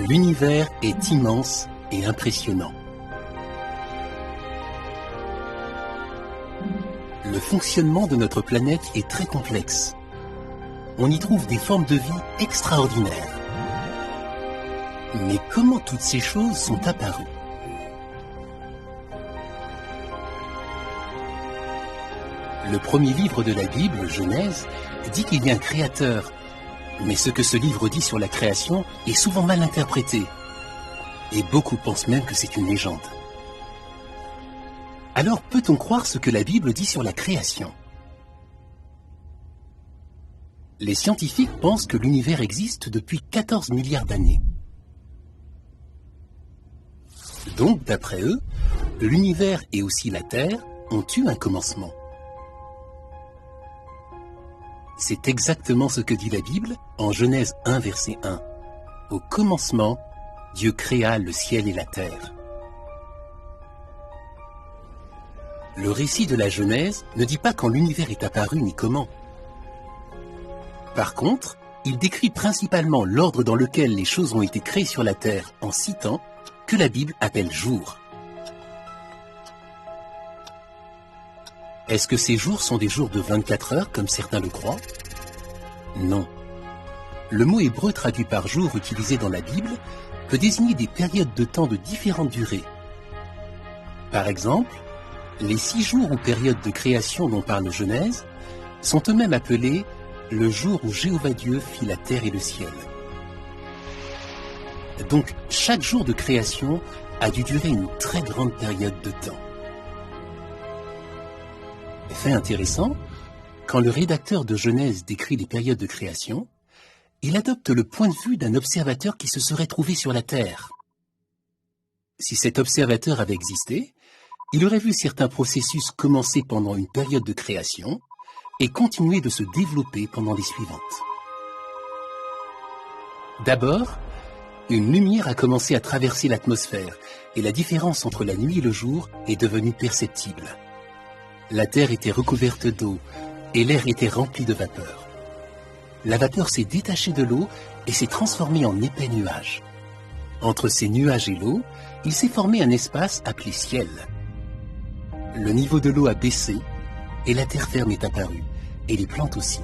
L'univers est immense et impressionnant. Le fonctionnement de notre planète est très complexe. On y trouve des formes de vie extraordinaires. Mais comment toutes ces choses sont apparues? Le premier livre de la Bible, Genèse, dit qu'il y a un créateur. Mais ce que ce livre dit sur la création est souvent mal interprété. Et beaucoup pensent même que c'est une légende. Alors peut-on croire ce que la Bible dit sur la création? Les scientifiques pensent que l'univers existe depuis 14 milliards d'années. Donc, d'après eux, l'univers et aussi la Terre ont eu un commencement. C'est exactement ce que dit la Bible en Genèse 1, verset 1. Au commencement, Dieu créa le ciel et la terre. Le récit de la Genèse ne dit pas quand l'univers est apparu ni comment. Par contre, il décrit principalement l'ordre dans lequel les choses ont été créées sur la terre en 6 temps que la Bible appelle jours. Est-ce que ces jours sont des jours de 24 heures, comme certains le croient? Non. Le mot hébreu traduit par jour utilisé dans la Bible peut désigner des périodes de temps de différentes durées. Par exemple, les 6 jours ou périodes de création dont parle Genèse sont eux-mêmes appelés le jour où Jéhovah Dieu fit la terre et le ciel. Donc, chaque jour de création a dû durer une très grande période de temps. Fait intéressant, quand le rédacteur de Genèse décrit les périodes de création, il adopte le point de vue d'un observateur qui se serait trouvé sur la Terre. Si cet observateur avait existé, il aurait vu certains processus commencer pendant une période de création et continuer de se développer pendant les suivantes. D'abord, une lumière a commencé à traverser l'atmosphère et la différence entre la nuit et le jour est devenue perceptible. La terre était recouverte d'eau et l'air était rempli de vapeur. La vapeur s'est détachée de l'eau et s'est transformée en épais nuages. Entre ces nuages et l'eau, il s'est formé un espace appelé ciel. Le niveau de l'eau a baissé et la terre ferme est apparue, et les plantes aussi.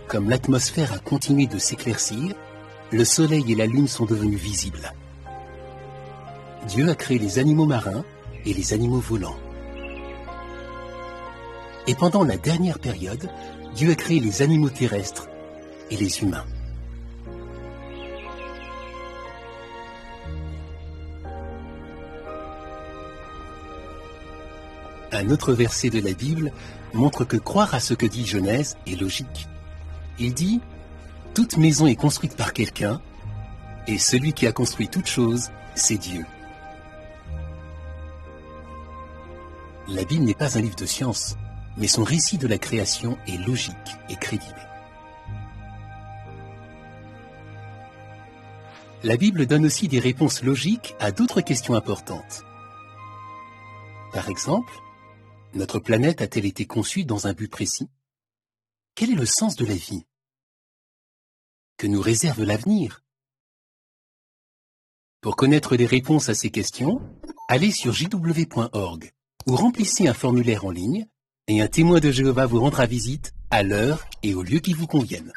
Comme l'atmosphère a continué de s'éclaircir, le soleil et la lune sont devenus visibles. Dieu a créé les animaux marins et les animaux volants. Et pendant la dernière période, Dieu a créé les animaux terrestres et les humains. Un autre verset de la Bible montre que croire à ce que dit Genèse est logique. Il dit « Toute maison est construite par quelqu'un, et celui qui a construit toute chose, c'est Dieu. » La Bible n'est pas un livre de science, mais son récit de la création est logique et crédible. La Bible donne aussi des réponses logiques à d'autres questions importantes. Par exemple, notre planète a-t-elle été conçue dans un but précis? Quel est le sens de la vie? Que nous réserve l'avenir? Pour connaître les réponses à ces questions, allez sur jw.org ou remplissez un formulaire en ligne et un témoin de Jéhovah vous rendra visite à l'heure et au lieu qui vous conviennent.